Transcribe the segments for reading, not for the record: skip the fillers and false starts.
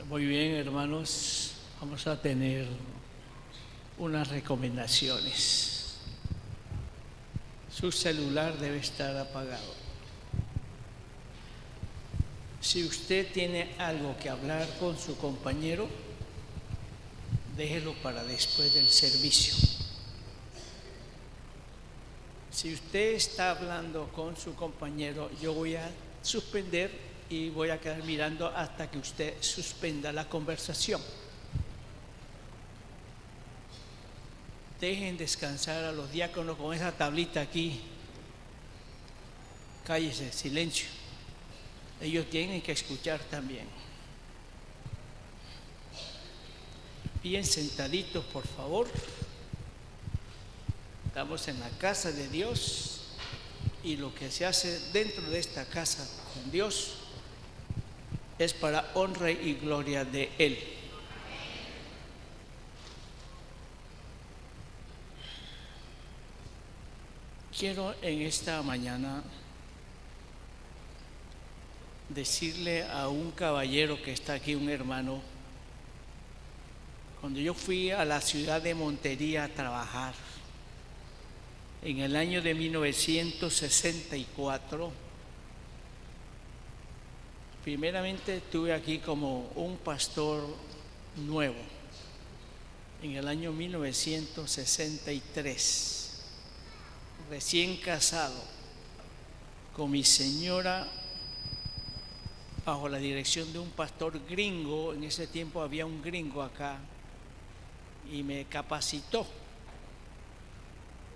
Muy bien, hermanos, vamos a tener unas recomendaciones. Su celular debe estar apagado. Si usted tiene algo que hablar con su compañero, déjelo para después del servicio. Si usted está hablando con su compañero, yo voy a suspender y voy a quedar mirando hasta que usted suspenda la conversación. Dejen descansar a los diáconos con esa tablita aquí. Cállese, silencio. Ellos tienen que escuchar también. Bien sentaditos, por favor. Estamos en la casa de Dios y lo que se hace dentro de esta casa con Dios es para honra y gloria de Él. Quiero en esta mañana decirle a un caballero que está aquí, un hermano, cuando yo fui a la ciudad de Montería a trabajar en el año de 1964, primeramente estuve aquí como un pastor nuevo en el año 1963, recién casado con mi señora, bajo la dirección de un pastor gringo. En ese tiempo había un gringo acá y me capacitó.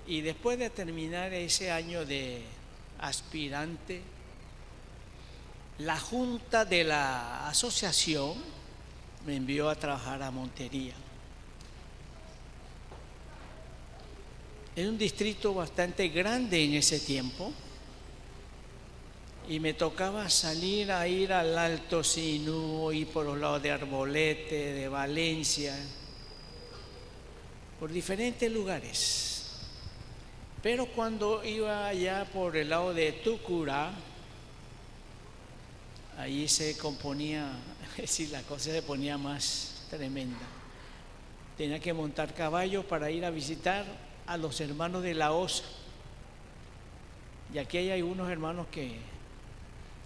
Y después de terminar ese año de aspirante, la junta de la asociación me envió a trabajar a Montería. Es un distrito bastante grande en ese tiempo y me tocaba salir a ir al Alto Sinú y por los lados de Arbolete, de Valencia, por diferentes lugares. Pero cuando iba allá por el lado de Tucurá, ahí se componía, es decir, la cosa se ponía más tremenda. Tenía que montar caballo para ir a visitar a los hermanos de la OSA. Y aquí hay algunos hermanos que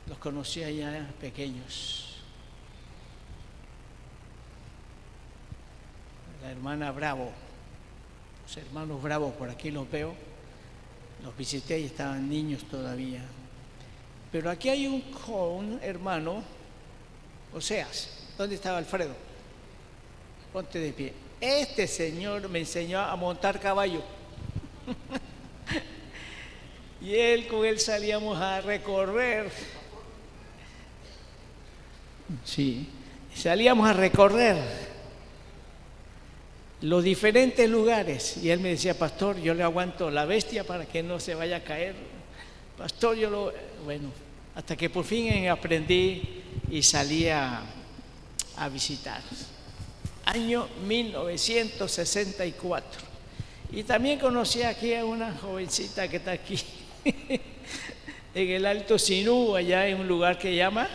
los conocí allá pequeños. La hermana Bravo, los hermanos Bravo, por aquí los veo. Los visité y estaban niños todavía. Pero aquí hay un hermano, Oseas. ¿Dónde estaba Alfredo? Ponte de pie. Este señor me enseñó a montar caballo. Y con él salíamos a recorrer. Sí, salíamos a recorrer los diferentes lugares. Y él me decía: pastor, yo le aguanto la bestia para que no se vaya a caer. Pastor, bueno, hasta que por fin aprendí y salí a visitar. Año 1964. Y también conocí aquí a una jovencita que está aquí, en el Alto Sinú, allá en un lugar que llama,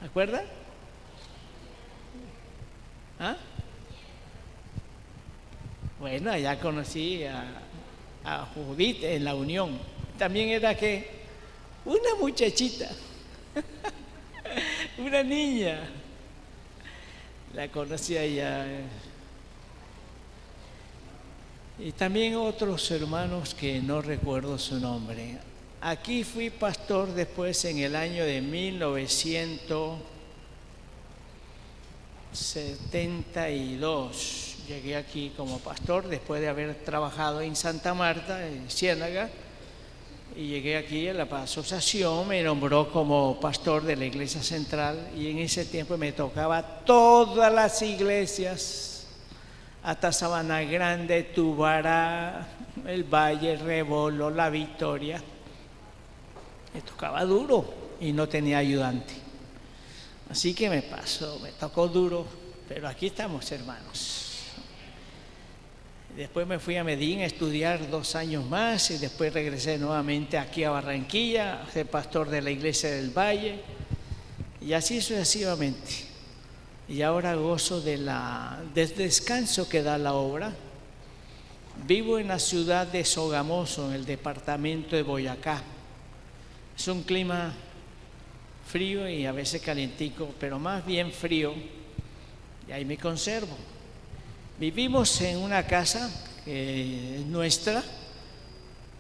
¿se acuerdan? ¿Ah? Bueno, allá conocí a Judith en la Unión. También era que una muchachita, una niña, la conocí allá. Y también otros hermanos que no recuerdo su nombre. Aquí fui pastor después en el año de 1972. Llegué aquí como pastor después de haber trabajado en Santa Marta, en Ciénaga, y llegué aquí a la asociación, me nombró como pastor de la iglesia central, y en ese tiempo me tocaba todas las iglesias, hasta Sabana Grande, Tubará, el Valle, Rebolo, La Victoria. Me tocaba duro y no tenía ayudante. Así que me tocó duro, pero aquí estamos, hermanos. Después me fui a Medellín a estudiar 2 años más y después regresé nuevamente aquí a Barranquilla a ser pastor de la iglesia del Valle y así sucesivamente. y ahora gozo del descanso que da la obra. Vivo en la ciudad de Sogamoso, en el departamento de Boyacá. Es un clima frío y a veces calientico, pero más bien frío, y ahí me conservo. Vivimos en una casa que es nuestra,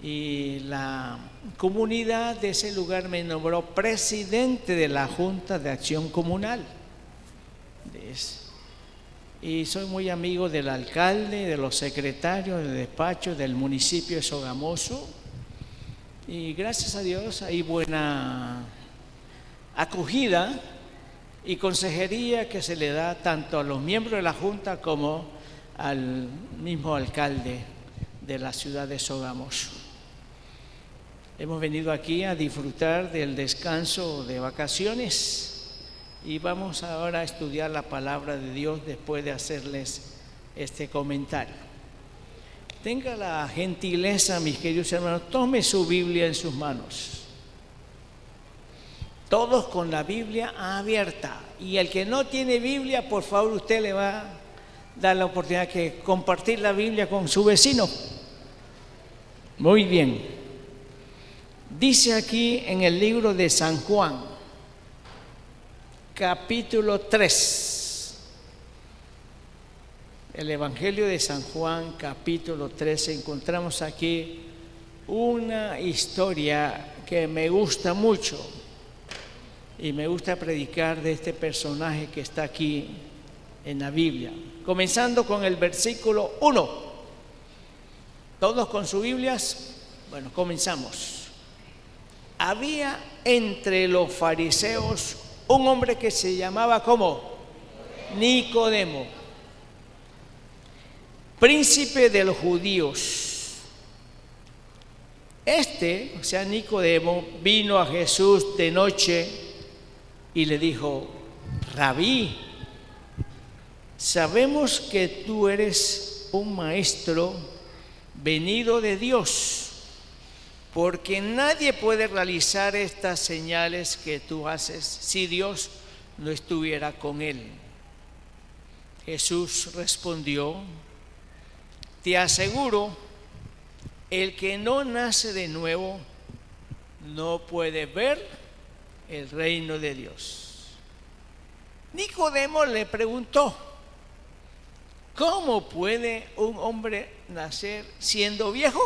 y la comunidad de ese lugar me nombró presidente de la Junta de Acción Comunal. Y soy muy amigo del alcalde, de los secretarios de despacho del municipio de Sogamoso, y gracias a Dios hay buena acogida y consejería que se le da tanto a los miembros de la Junta como al mismo alcalde de la ciudad de Sogamoso. Hemos venido aquí a disfrutar del descanso de vacaciones y vamos ahora a estudiar la palabra de Dios después de hacerles este comentario. Tenga la gentileza, mis queridos hermanos, tome su Biblia en sus manos. Todos con la Biblia abierta. Y el que no tiene Biblia, por favor, usted le va a dar la oportunidad de compartir la Biblia con su vecino. Muy bien. Dice aquí en el libro de San Juan, capítulo 3. El Evangelio de San Juan, capítulo 3, encontramos aquí una historia que me gusta mucho y me gusta predicar de este personaje que está aquí en la Biblia. Comenzando con el versículo 1. ¿Todos con sus Biblias? Bueno, comenzamos. Había entre los fariseos un hombre que se llamaba ¿cómo? Nicodemo, príncipe de los judíos. O sea, Nicodemo, vino a Jesús de noche y le dijo: Rabí, sabemos que tú eres un maestro venido de Dios, porque nadie puede realizar estas señales que tú haces si Dios no estuviera con él. Jesús respondió: te aseguro, el que no nace de nuevo no puede ver el reino de Dios. Nicodemo le preguntó: ¿cómo puede un hombre nacer siendo viejo?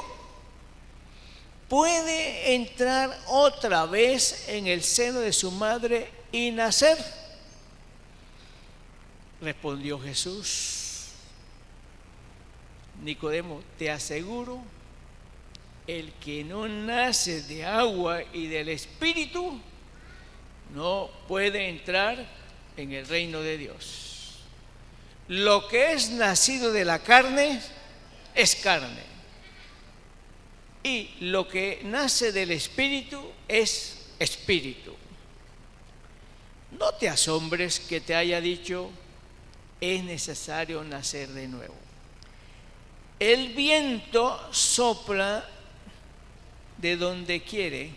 ¿Puede entrar otra vez en el seno de su madre y nacer? Respondió Jesús: Nicodemo, te aseguro, el que no nace de agua y del Espíritu no puede entrar en el reino de Dios. Lo que es nacido de la carne es carne, y lo que nace del Espíritu es espíritu. No te asombres que te haya dicho: es necesario nacer de nuevo. El viento sopla de donde quiere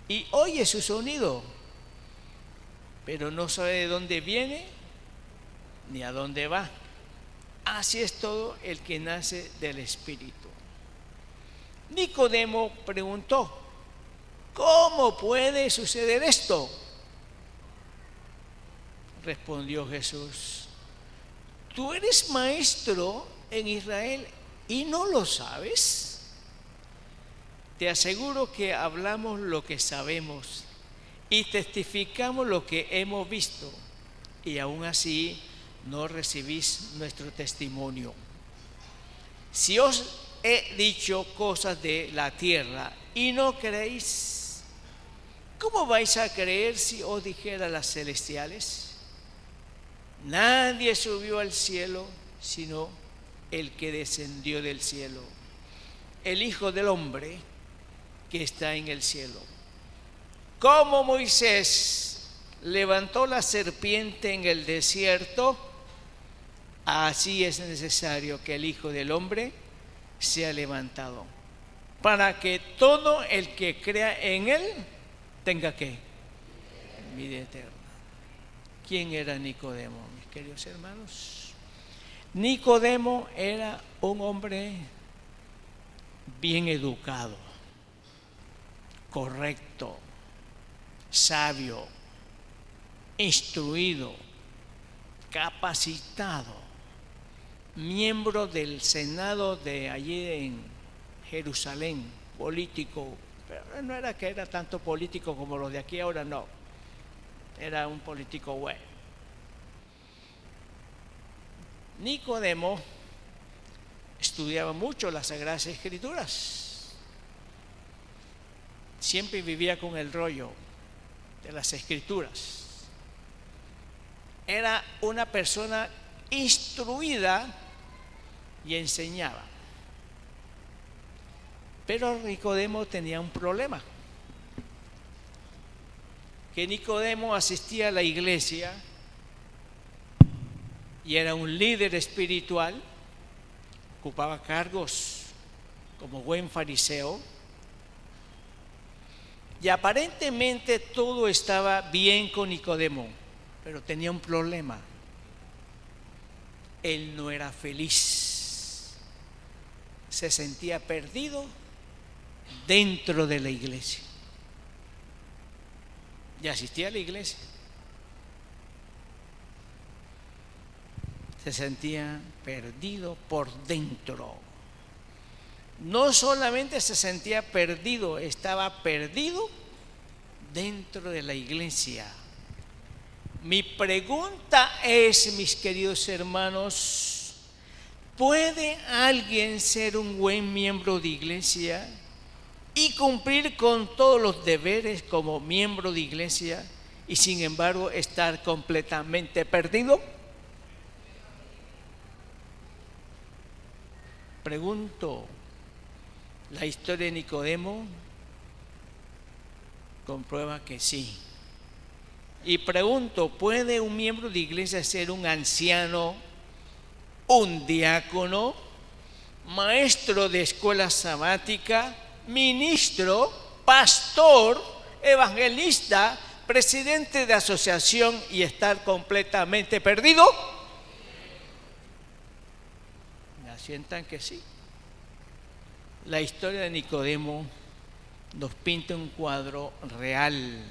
y oye su sonido, pero no sabe de dónde viene ni a dónde va. Así es todo el que nace del Espíritu. Nicodemo preguntó: ¿cómo puede suceder esto? Respondió Jesús: ¿tú eres maestro en Israel y no lo sabes? Te aseguro que hablamos lo que sabemos y testificamos lo que hemos visto, y aún así no recibís nuestro testimonio. Si os he dicho cosas de la tierra y no creéis, ¿cómo vais a creer si os dijera las celestiales? Nadie subió al cielo sino el que descendió del cielo, el Hijo del Hombre que está en el cielo. Como Moisés levantó la serpiente en el desierto, así es necesario que el Hijo del Hombre sea levantado, para que todo el que crea en él tenga ¿qué? Vida eterna. ¿Quién era Nicodemo, mis queridos hermanos? Nicodemo era un hombre bien educado, correcto, sabio, instruido, capacitado, miembro del Senado de allí en Jerusalén, político, pero no era que era tanto político como los de aquí ahora, no, era un político bueno. Nicodemo estudiaba mucho las Sagradas Escrituras, siempre vivía con el rollo de las Escrituras. Era una persona instruida y enseñaba. Pero Nicodemo tenía un problema, que Nicodemo asistía a la iglesia y era un líder espiritual, ocupaba cargos como buen fariseo, y aparentemente todo estaba bien con Nicodemo, pero tenía un problema. Él no era feliz, se sentía perdido dentro de la iglesia. Y asistía a la iglesia, se sentía perdido por dentro. No solamente se sentía perdido, estaba perdido dentro de la iglesia. Mi pregunta es, mis queridos hermanos, ¿puede alguien ser un buen miembro de iglesia y cumplir con todos los deberes como miembro de iglesia y sin embargo estar completamente perdido? Pregunto, ¿la historia de Nicodemo comprueba que sí? Y pregunto, ¿puede un miembro de iglesia ser un anciano, un diácono, maestro de escuela sabática, ministro, pastor, evangelista, presidente de asociación y estar completamente perdido? Me asientan que sí. La historia de Nicodemo nos pinta un cuadro real.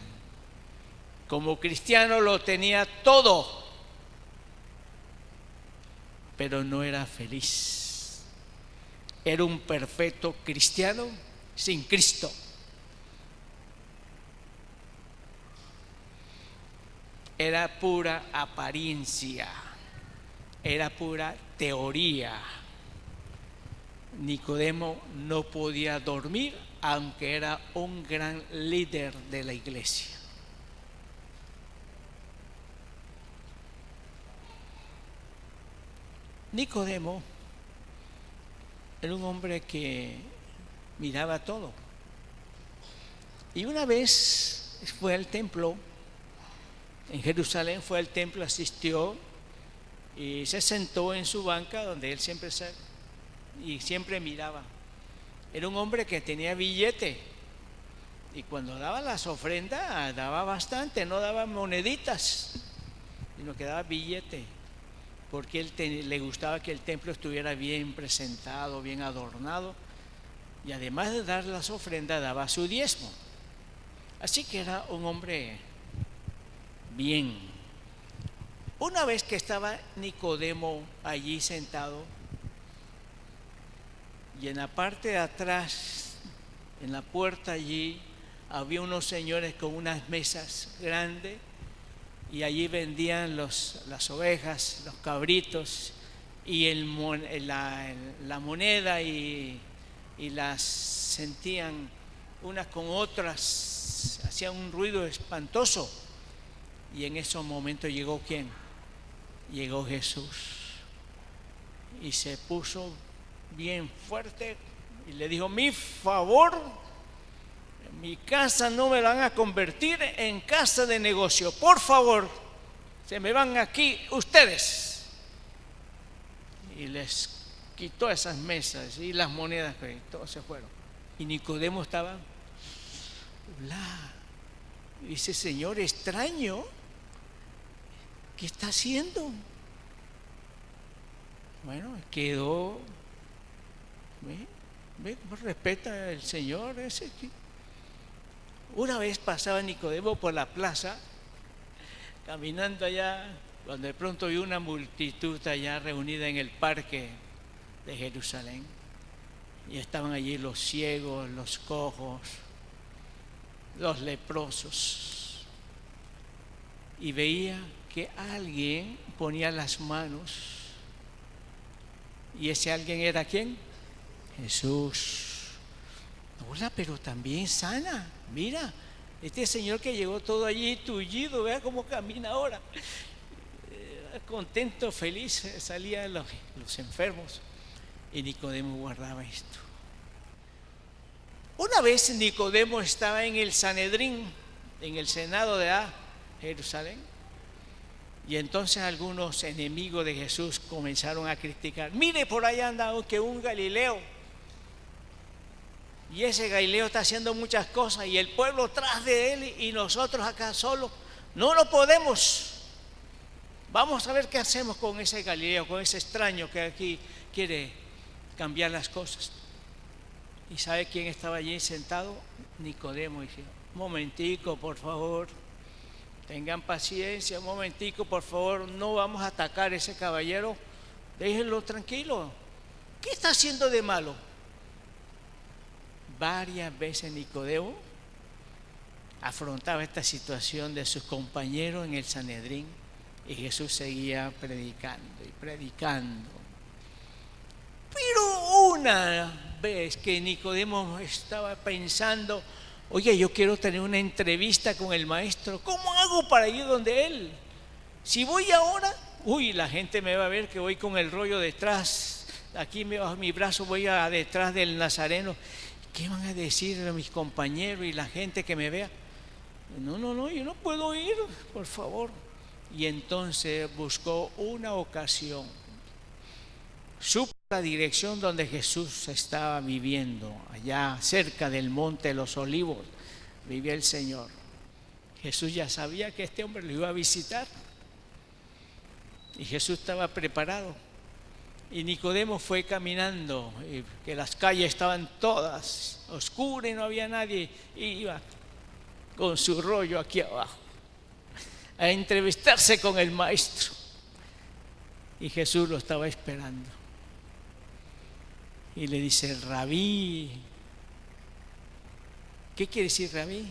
Como cristiano lo tenía todo, pero no era feliz. Era un perfecto cristiano sin Cristo. Era pura apariencia, era pura teoría. Nicodemo no podía dormir, aunque era un gran líder de la iglesia. Nicodemo era un hombre que miraba todo. Y una vez fue al templo, en Jerusalén fue al templo, asistió y se sentó en su banca donde él siempre miraba. Era un hombre que tenía billete y cuando daba las ofrendas daba bastante, no daba moneditas, sino que daba billete, porque él le gustaba que el templo estuviera bien presentado, bien adornado, y además de dar las ofrendas daba su diezmo. Así que era un hombre bien. Una vez que estaba Nicodemo allí sentado, y en la parte de atrás, en la puerta allí, había unos señores con unas mesas grandes y allí vendían las ovejas, los cabritos y la moneda y las sentían unas con otras, hacían un ruido espantoso. Y en esos momentos llegó ¿quién? Llegó Jesús y se puso bien fuerte y le dijo: mi favor, mi casa no me van a convertir en casa de negocio, por favor, se me van aquí ustedes. Y les quitó esas mesas y las monedas, que todos se fueron. Y Nicodemo estaba, dice: Señor, extraño, ¿qué está haciendo? Bueno, quedó, ¿ve cómo respeta el Señor ese? Una vez pasaba Nicodemo por la plaza, caminando allá, cuando de pronto vio una multitud allá reunida en el parque de Jerusalén. Y estaban allí los ciegos, los cojos, los leprosos. Y veía que alguien ponía las manos. ¿Y ese alguien era quién? Jesús. Hola, pero también sana. Mira, este señor que llegó todo allí tullido, vea cómo camina ahora. Contento, feliz, salían los enfermos. Y Nicodemo guardaba esto. Una vez Nicodemo estaba en el Sanedrín, en el Senado de Jerusalén. Y entonces algunos enemigos de Jesús comenzaron a criticar. Mire, por allá anda que un Galileo. Y ese Galileo está haciendo muchas cosas y el pueblo tras de él y nosotros acá solos. No lo podemos. Vamos a ver qué hacemos con ese Galileo, con ese extraño que aquí quiere cambiar las cosas. ¿Y sabe quién estaba allí sentado? Nicodemo. Y dice, un momentico, por favor. Tengan paciencia, un momentico, por favor. No vamos a atacar a ese caballero. Déjenlo tranquilo. ¿Qué está haciendo de malo? Varias veces Nicodemo afrontaba esta situación de sus compañeros en el Sanedrín y Jesús seguía predicando y predicando. Pero una vez que Nicodemo estaba pensando, oye, yo quiero tener una entrevista con el maestro, ¿cómo hago para ir donde él? Si voy ahora, la gente me va a ver que voy con el rollo detrás, aquí bajo mi brazo voy detrás del Nazareno. ¿Qué van a decir mis compañeros y la gente que me vea? No, yo no puedo ir, por favor. Y entonces buscó una ocasión. Supo la dirección donde Jesús estaba viviendo, allá cerca del monte de los Olivos, vivía el Señor. Jesús ya sabía que este hombre lo iba a visitar. Y Jesús estaba preparado. Y Nicodemo fue caminando, que las calles estaban todas oscuras y no había nadie, y iba con su rollo aquí abajo a entrevistarse con el maestro. Y Jesús lo estaba esperando. Y le dice, Rabí. ¿Qué quiere decir Rabí?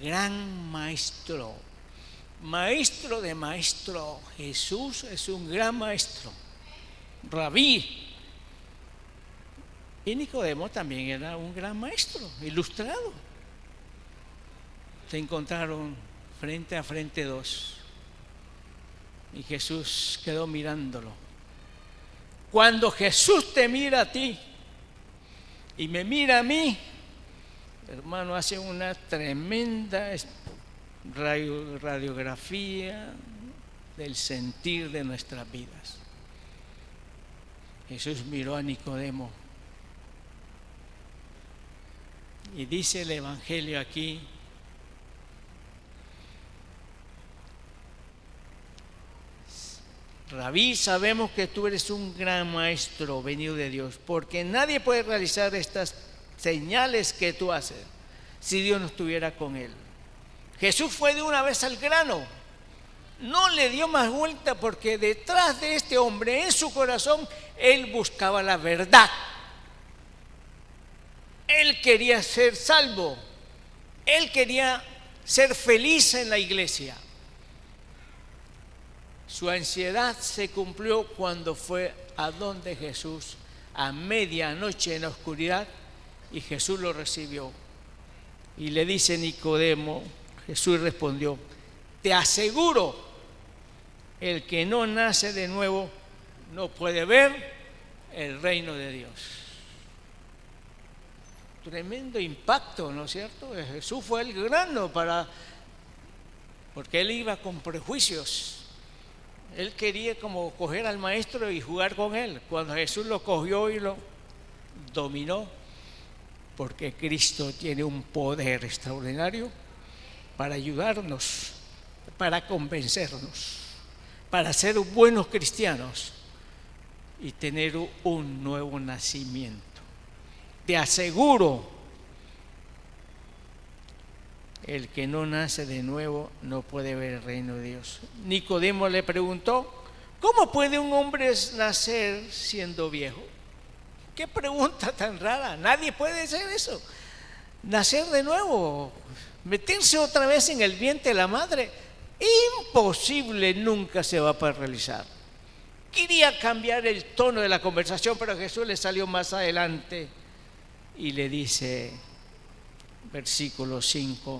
Gran maestro, maestro de maestro. Jesús es un gran maestro. Rabí. Y Nicodemo también era un gran maestro, ilustrado. Se encontraron frente a frente dos. Y Jesús quedó mirándolo. Cuando Jesús te mira a ti y me mira a mí, hermano, hace una tremenda radiografía del sentir de nuestras vidas. Jesús miró a Nicodemo y dice el Evangelio aquí, Rabí, sabemos que tú eres un gran maestro venido de Dios, porque nadie puede realizar estas señales que tú haces si Dios no estuviera con él. Jesús fue de una vez al grano, no le dio más vuelta, porque detrás de este hombre, en su corazón, él buscaba la verdad. Él quería ser salvo, él quería ser feliz en la iglesia. Su ansiedad se cumplió cuando fue a donde Jesús a medianoche en la oscuridad, y Jesús lo recibió. Y le dice Nicodemo, Jesús respondió, te aseguro, el que no nace de nuevo no puede ver el reino de Dios. Tremendo impacto, ¿no es cierto? Jesús fue el grano porque él iba con prejuicios. Él quería como coger al maestro y jugar con él. Cuando Jesús lo cogió y lo dominó, porque Cristo tiene un poder extraordinario para ayudarnos, para convencernos, para ser buenos cristianos y tener un nuevo nacimiento. Te aseguro, el que no nace de nuevo no puede ver el reino de Dios. Nicodemo le preguntó: ¿cómo puede un hombre nacer siendo viejo? Qué pregunta tan rara. Nadie puede hacer eso. Nacer de nuevo, meterse otra vez en el vientre de la madre, imposible, nunca se va a poder realizar. Quería cambiar el tono de la conversación, pero Jesús le salió más adelante y le dice, versículo 5,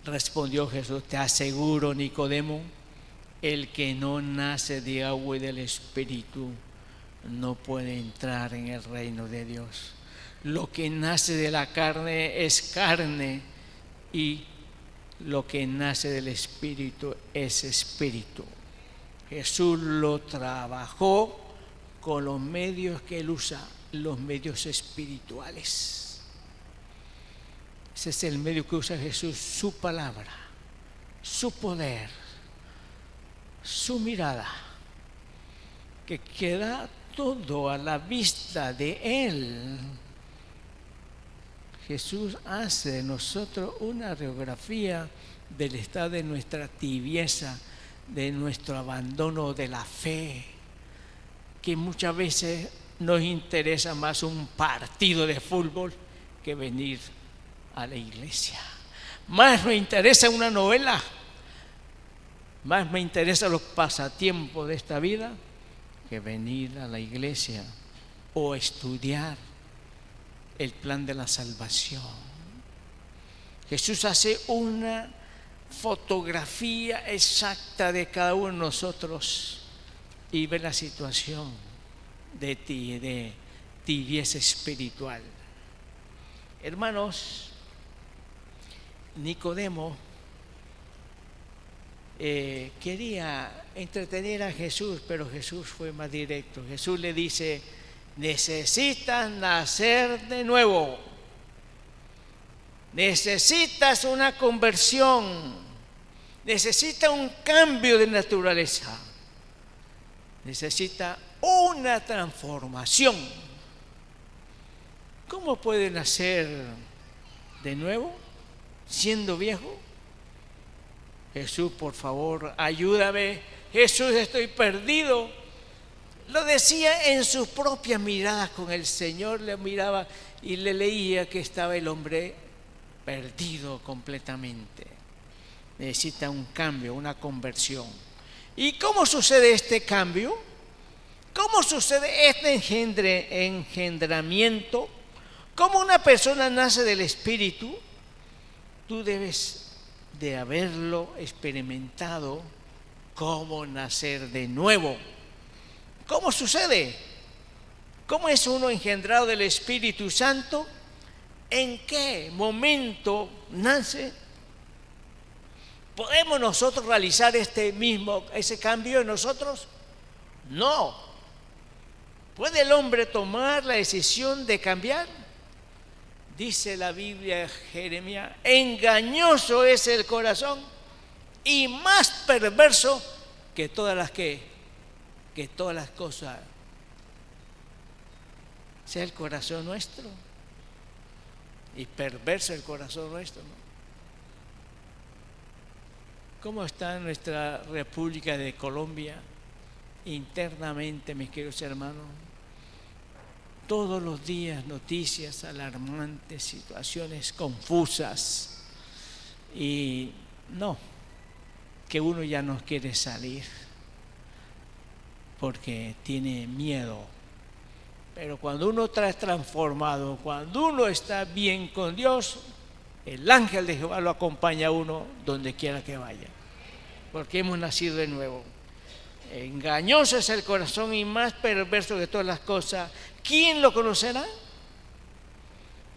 respondió Jesús: te aseguro, Nicodemo, el que no nace de agua y del Espíritu no puede entrar en el reino de Dios. Lo que nace de la carne es carne, y lo que nace del Espíritu es espíritu. Jesús lo trabajó con los medios que él usa, los medios espirituales. Ese es el medio que usa Jesús: su palabra, su poder, su mirada, que queda todo a la vista de él. Jesús hace de nosotros una radiografía del estado de nuestra tibieza, de nuestro abandono de la fe, que muchas veces nos interesa más un partido de fútbol que venir a la iglesia. Más me interesa una novela, más me interesan los pasatiempos de esta vida que venir a la iglesia o estudiar el plan de la salvación. Jesús hace una fotografía exacta de cada uno de nosotros y ve la situación de tibieza espiritual. Hermanos, Nicodemo quería entretener a Jesús, pero Jesús fue más directo. Jesús le dice: necesitas nacer de nuevo, necesitas una conversión, necesitas un cambio de naturaleza, necesitas una transformación. ¿Cómo puede nacer de nuevo siendo viejo? Jesús, por favor, ayúdame. Jesús, estoy perdido. Lo decía en sus propias miradas con el Señor. Le miraba y le leía que estaba el hombre perdido completamente. Necesita un cambio, una conversión. ¿Y cómo sucede este cambio? ¿Cómo sucede este engendramiento? ¿Cómo una persona nace del Espíritu? Tú debes de haberlo experimentado, cómo nacer de nuevo. ¿Cómo sucede? ¿Cómo es uno engendrado del Espíritu Santo? ¿En qué momento nace? ¿Podemos nosotros realizar ese cambio en nosotros? No. ¿Puede el hombre tomar la decisión de cambiar? Dice la Biblia, Jeremías: engañoso es el corazón y más perverso que todas las cosas. Sea el corazón nuestro, y perverso el corazón nuestro, ¿no? ¿Cómo está nuestra República de Colombia internamente, mis queridos hermanos? Todos los días noticias alarmantes, situaciones confusas, y no, que uno ya no quiere salir porque tiene miedo. Pero cuando uno está transformado, cuando uno está bien con Dios, el ángel de Jehová lo acompaña a uno donde quiera que vaya, porque hemos nacido de nuevo. Engañoso es el corazón y más perverso que todas las cosas. ¿Quién lo conocerá?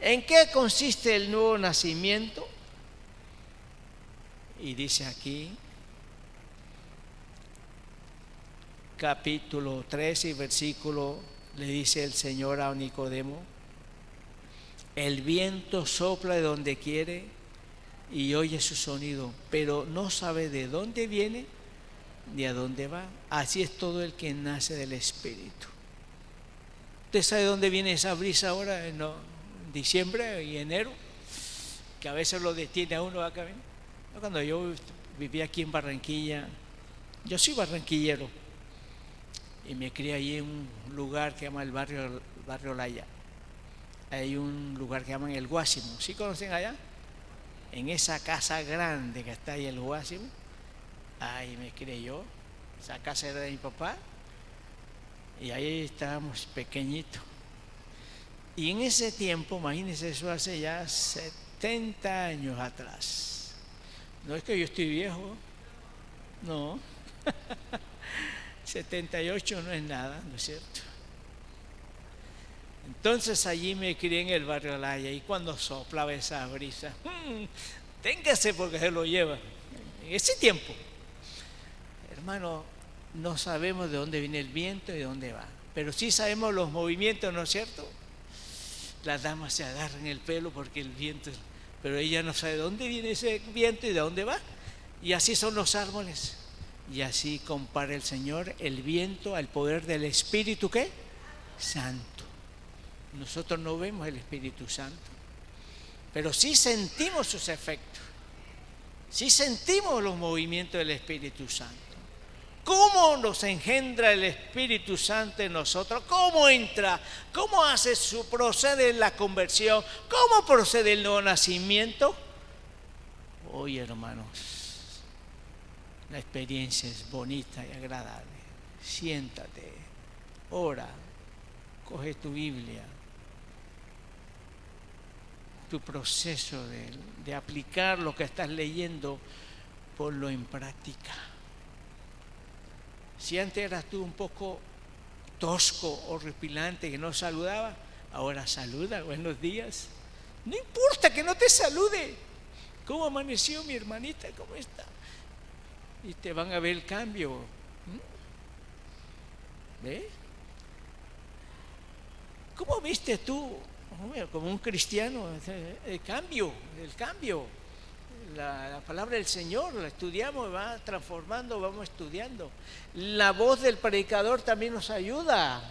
¿En qué consiste el nuevo nacimiento? Y dice aquí, capítulo 13 y versículo, le dice el Señor a Nicodemo: el viento sopla de donde quiere y oye su sonido, pero no sabe de dónde viene ni a dónde va. Así es todo el que nace del Espíritu. ¿Usted sabe de dónde viene esa brisa ahora en diciembre y enero? Que a veces lo detiene a uno acá. Cuando yo vivía aquí en Barranquilla, yo soy barranquillero y me crié ahí en un lugar que se llama el barrio Laya. Hay un lugar que llaman el Guásimo. ¿Sí conocen allá? En esa casa grande que está ahí el Guásimo, ahí me crié yo. Esa casa era de mi papá y ahí estábamos pequeñitos. Y en ese tiempo, imagínense, eso hace ya 70 años atrás. No es que yo estoy viejo, no. 78 no es nada, ¿no es cierto? Entonces allí me crié en el barrio Laya y cuando soplaba esa brisa, téngase porque se lo lleva. En ese tiempo, hermano, no sabemos de dónde viene el viento y de dónde va, pero sí sabemos los movimientos, ¿no es cierto? Las damas se agarran el pelo porque el viento, pero ella no sabe de dónde viene ese viento y de dónde va. Y así son los árboles. Y así compara el Señor el viento al poder del Espíritu, ¿qué? Santo. Nosotros no vemos el Espíritu Santo, pero sí sentimos sus efectos, sí sentimos los movimientos del Espíritu Santo. ¿Cómo nos engendra el Espíritu Santo en nosotros? ¿Cómo entra? ¿Cómo procede la conversión? ¿Cómo procede el nuevo nacimiento? Hoy, hermanos, la experiencia es bonita y agradable. Siéntate, ora, coge tu Biblia, tu proceso de aplicar lo que estás leyendo, ponlo en práctica. Si antes eras tú un poco tosco, horripilante, que no saludaba, ahora saluda, buenos días. No importa que no te salude. ¿Cómo amaneció mi hermanita? ¿Cómo está? Y te van a ver el cambio. ¿Ve? ¿Cómo viste tú, como un cristiano, el cambio? La palabra del Señor la estudiamos, va transformando, vamos estudiando. La voz del predicador también nos ayuda.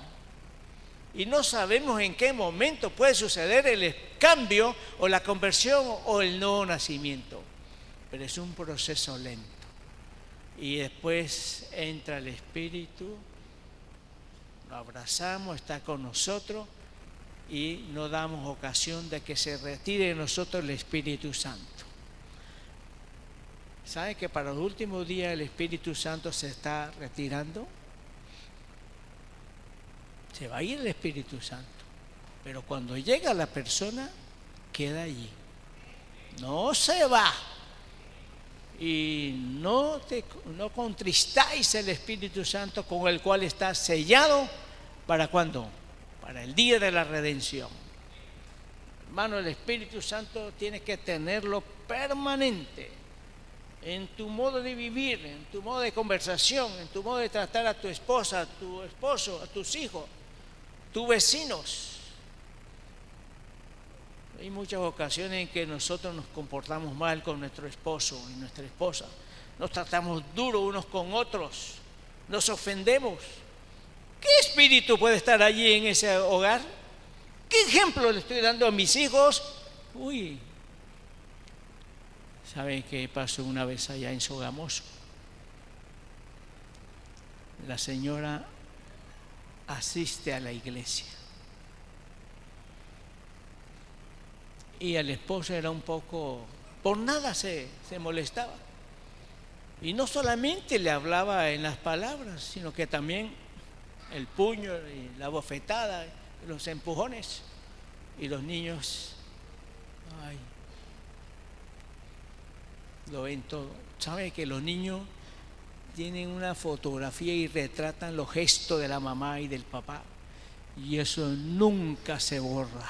Y no sabemos en qué momento puede suceder el cambio o la conversión o el nuevo nacimiento. Pero es un proceso lento. Y después entra el Espíritu, lo abrazamos, está con nosotros y no damos ocasión de que se retire de nosotros el Espíritu Santo. ¿Saben que para los últimos días el Espíritu Santo se está retirando? Se va a ir el Espíritu Santo, pero cuando llega la persona, queda allí. No se va. Y no contristáis el Espíritu Santo con el cual está sellado. ¿Para cuándo? Para el día de la redención. Hermano, el Espíritu Santo tienes que tenerlo permanente en tu modo de vivir, en tu modo de conversación, en tu modo de tratar a tu esposa, a tu esposo, a tus hijos, tus vecinos. Hay muchas ocasiones en que nosotros nos comportamos mal con nuestro esposo y nuestra esposa. Nos tratamos duro unos con otros, nos ofendemos. ¿Qué espíritu puede estar allí en ese hogar? ¿Qué ejemplo le estoy dando a mis hijos? ¿Saben qué pasó una vez allá en Sogamoso? La señora asiste a la iglesia y el esposo era un poco, por nada se molestaba. Y no solamente le hablaba en las palabras, sino que también el puño y la bofetada, los empujones. Y los niños, lo ven todo. ¿Sabe que los niños tienen una fotografía y retratan los gestos de la mamá y del papá? Y eso nunca se borra.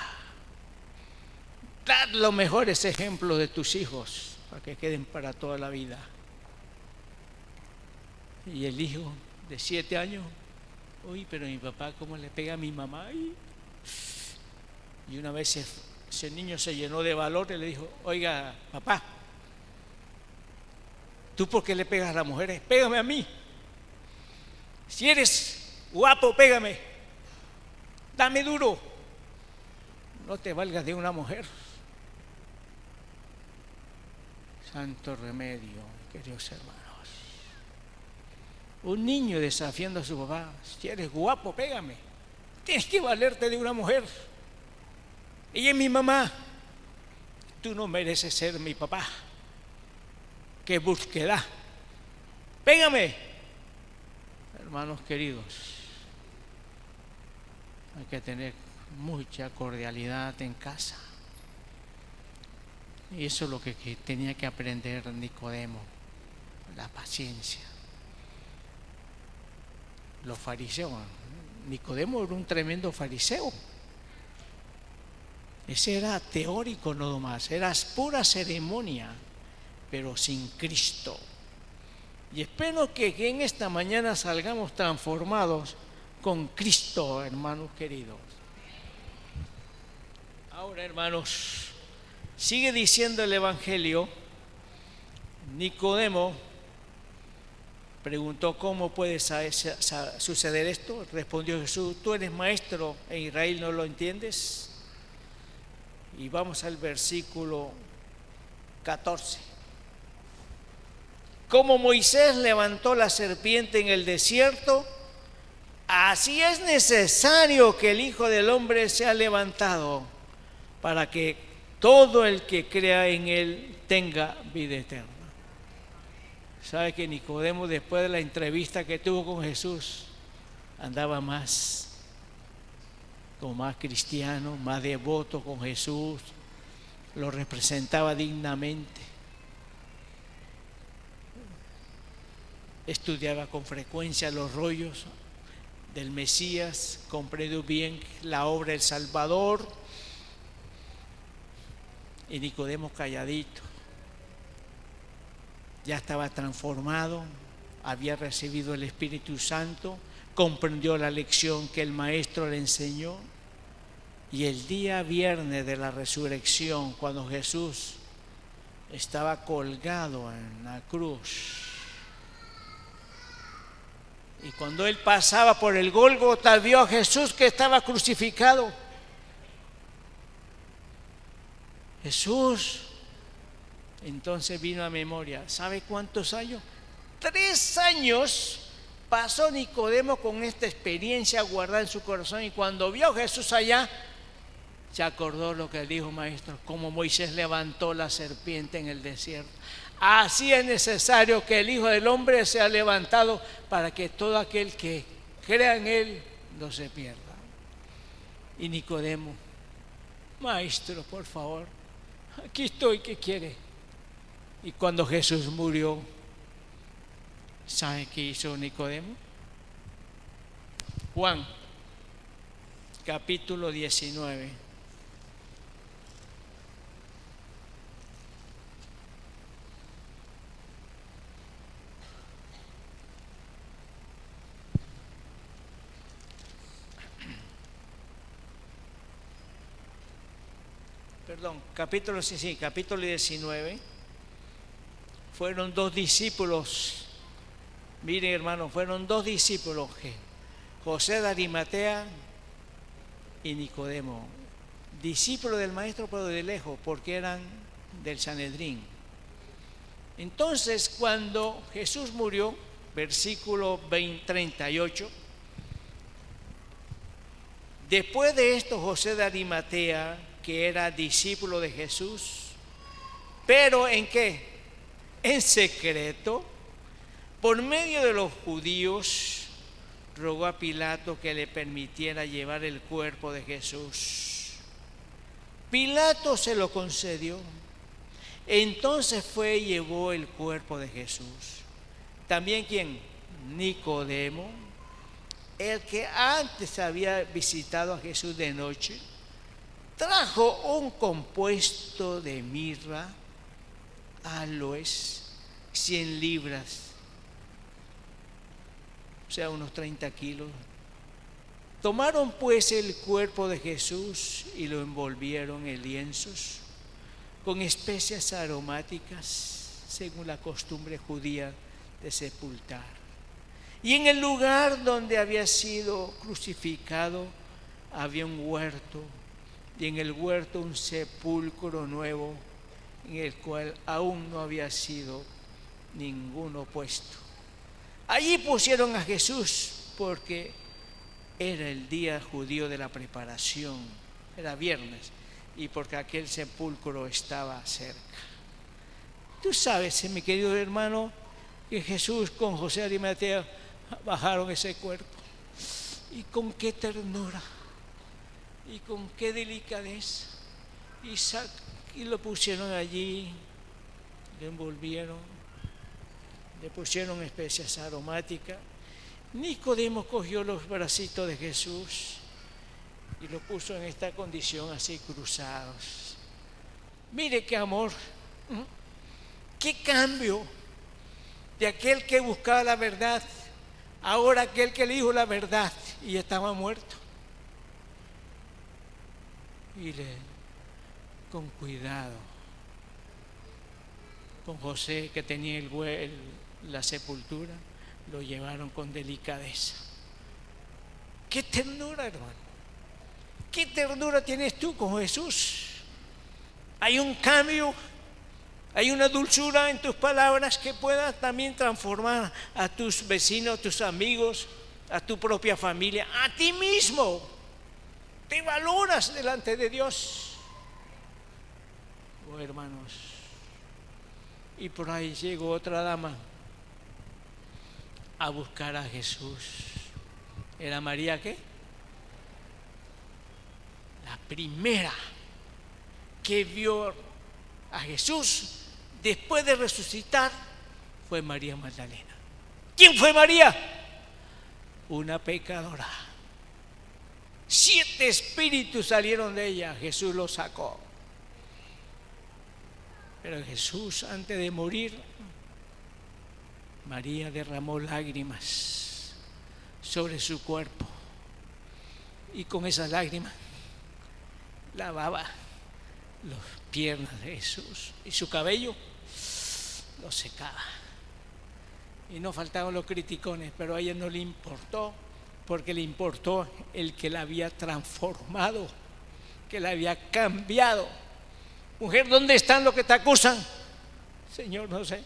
Dad los mejores ejemplos de tus hijos para que queden para toda la vida. Y el hijo de 7 años, pero mi papá cómo le pega a mi mamá. Y una vez ese niño se llenó de valor y le dijo, oiga, papá, ¿Tú por qué le pegas a las mujeres? Pégame a mí. Si eres guapo, pégame. Dame duro. No te valgas de una mujer. Santo remedio, queridos hermanos. Un niño desafiando a su papá. Si eres guapo, pégame. Tienes que valerte de una mujer. Ella es mi mamá. Tú no mereces ser mi papá. ¡Qué búsqueda! ¡Pégame! Hermanos queridos, hay que tener mucha cordialidad en casa. Y eso es lo que tenía que aprender Nicodemo, la paciencia. Los fariseos, Nicodemo era un tremendo fariseo. Ese era teórico no más, era pura ceremonia, pero sin Cristo. Y espero que en esta mañana salgamos transformados con Cristo, hermanos queridos. Ahora, hermanos, sigue diciendo el Evangelio. Nicodemo preguntó: ¿cómo puede suceder esto? Respondió Jesús: ¿tú eres maestro en Israel, no lo entiendes? Y vamos al versículo 14. Como Moisés levantó la serpiente en el desierto, así es necesario que el Hijo del Hombre sea levantado, para que todo el que crea en él tenga vida eterna. ¿Sabe que Nicodemo, después de la entrevista que tuvo con Jesús, andaba como más cristiano, más devoto con Jesús, lo representaba dignamente, estudiaba con frecuencia los rollos del Mesías, comprendió bien la obra del Salvador? Y Nicodemo, calladito, ya estaba transformado, había recibido el Espíritu Santo, comprendió la lección que el Maestro le enseñó. Y el día viernes de la resurrección, cuando Jesús estaba colgado en la cruz, y cuando él pasaba por el Gólgota, vio a Jesús que estaba crucificado. Jesús, entonces vino a memoria. ¿Sabe cuántos años? 3 años pasó Nicodemo con esta experiencia guardada en su corazón, y cuando vio a Jesús allá, se acordó lo que dijo Maestro: como Moisés levantó la serpiente en el desierto, así es necesario que el Hijo del Hombre sea levantado, para que todo aquel que crea en él no se pierda. Y Nicodemo: Maestro, por favor, aquí estoy, ¿qué quiere? Y cuando Jesús murió, ¿sabe qué hizo Nicodemo? Juan, capítulo 19. Capítulo 19. Fueron 2 discípulos. Miren, hermanos, fueron 2 discípulos, José de Arimatea y Nicodemo, discípulos del Maestro, pero de lejos, porque eran del Sanedrín. Entonces, cuando Jesús murió, versículo 38, después de esto, José de Arimatea, que era discípulo de Jesús, pero ¿en qué? En secreto, por medio de los judíos, rogó a Pilato que le permitiera llevar el cuerpo de Jesús. Pilato se lo concedió. Entonces fue y llevó el cuerpo de Jesús. También, ¿quién? Nicodemo, el que antes había visitado a Jesús de noche, trajo un compuesto de mirra, aloes, 100 libras, o sea, unos 30 kilos. Tomaron pues el cuerpo de Jesús y lo envolvieron en lienzos con especias aromáticas, según la costumbre judía de sepultar. Y en el lugar donde había sido crucificado había un huerto, y en el huerto un sepulcro nuevo, en el cual aún no había sido ninguno puesto. Allí pusieron a Jesús porque era el día judío de la preparación, era viernes, y porque aquel sepulcro estaba cerca. Tú sabes, mi querido hermano, que Jesús con José de Arimatea bajaron ese cuerpo, y con qué ternura y con qué delicadeza, y lo pusieron allí, lo envolvieron, le pusieron especias aromáticas. Nicodemo cogió los bracitos de Jesús y lo puso en esta condición, así cruzados. Mire qué amor, qué cambio de aquel que buscaba la verdad, ahora aquel que le dijo la verdad y estaba muerto. Y con cuidado, con José, que tenía la sepultura, lo llevaron con delicadeza. Qué ternura, hermano, qué ternura tienes tú con Jesús. Hay un cambio, hay una dulzura en tus palabras que pueda también transformar a tus vecinos, a tus amigos, a tu propia familia, a ti mismo. Te valoras delante de Dios. Oh, hermanos, y por ahí llegó otra dama a buscar a Jesús. ¿Era María qué? La primera que vio a Jesús después de resucitar fue María Magdalena. ¿Quién fue María? Una pecadora. 7 espíritus salieron de ella, Jesús los sacó. Pero Jesús, antes de morir, María derramó lágrimas sobre su cuerpo, y con esas lágrimas lavaba las piernas de Jesús, y su cabello lo secaba. Y no faltaban los criticones, pero a ella no le importó, porque le importó el que la había transformado, que la había cambiado. Mujer, ¿dónde están los que te acusan? Señor, no sé,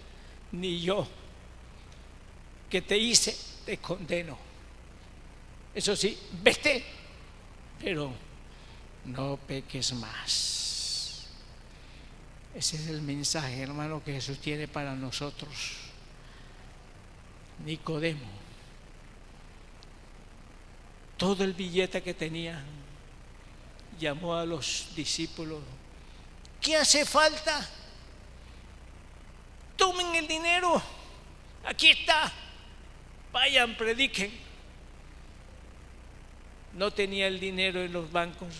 ni yo que te hice te condeno. Eso sí, vete, pero no peques más. Ese es el mensaje, hermano, que Jesús tiene para nosotros. Nicodemo, todo el billete que tenía, llamó a los discípulos. ¿Qué hace falta? Tomen el dinero, aquí está, vayan, prediquen. No tenía el dinero en los bancos,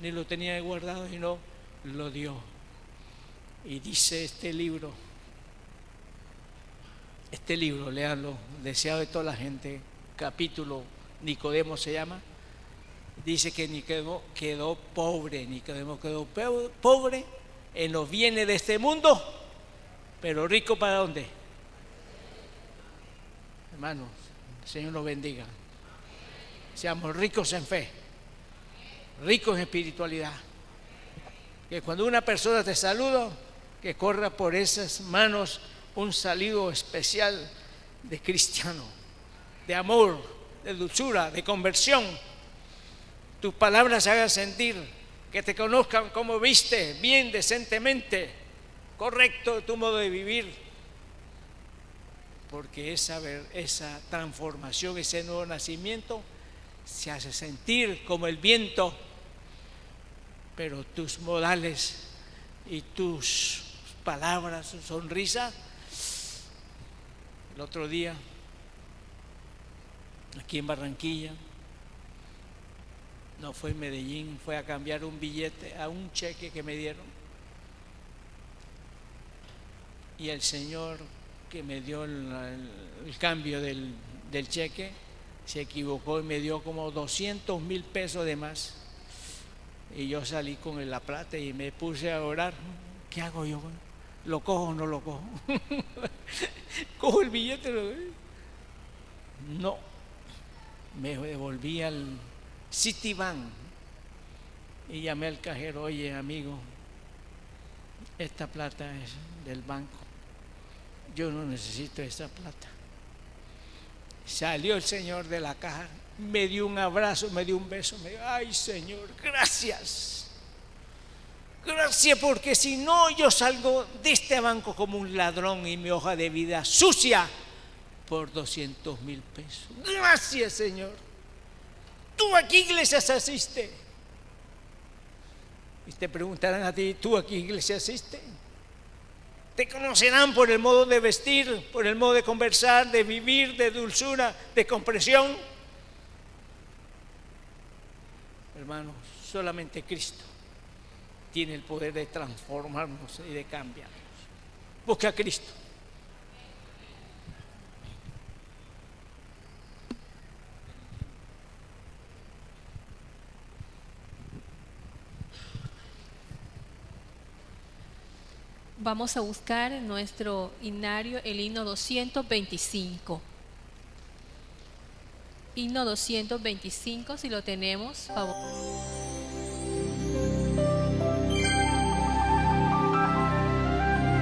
ni lo tenía guardado, y no lo dio. Y dice este libro, léanlo, deseado de toda la gente, capítulo, Nicodemo se llama. Dice que Nicodemo quedó pobre en los bienes de este mundo, pero rico ¿para dónde? Hermanos, el Señor nos bendiga. Seamos ricos en fe, ricos en espiritualidad. Que cuando una persona te saluda, que corra por esas manos un saludo especial de cristiano, de amor, de dulzura, de conversión. Tus palabras se hagan sentir, que te conozcan como viste, bien, decentemente, correcto tu modo de vivir. Porque esa transformación, ese nuevo nacimiento se hace sentir como el viento, pero tus modales y tus palabras, su sonrisa. El otro día, aquí en Barranquilla, no fue en Medellín, fue a cambiar un billete a un cheque que me dieron, y el señor que me dio el cambio del cheque se equivocó y me dio como 200,000 pesos de más. Y yo salí con la plata y me puse a orar. ¿Qué hago yo? ¿Lo cojo o no lo cojo? Cojo el billete, no. Me devolví al Citibank y llamé al cajero: oye, amigo, esta plata es del banco, yo no necesito esa plata. Salió el señor de la caja, me dio un abrazo, me dio un beso, me dijo: ay, señor, gracias, gracias, porque si no yo salgo de este banco como un ladrón y mi hoja de vida sucia por 200,000 pesos. Gracias, señor. ¿Tú a qué iglesias asistes? Y te preguntarán a ti: ¿tú a qué iglesia asistes? Te conocerán por el modo de vestir, por el modo de conversar, de vivir, de dulzura, de comprensión. Hermanos, solamente Cristo tiene el poder de transformarnos y de cambiarnos. Busca a Cristo. Vamos a buscar en nuestro himnario el himno 225. Himno 225, si lo tenemos, por favor.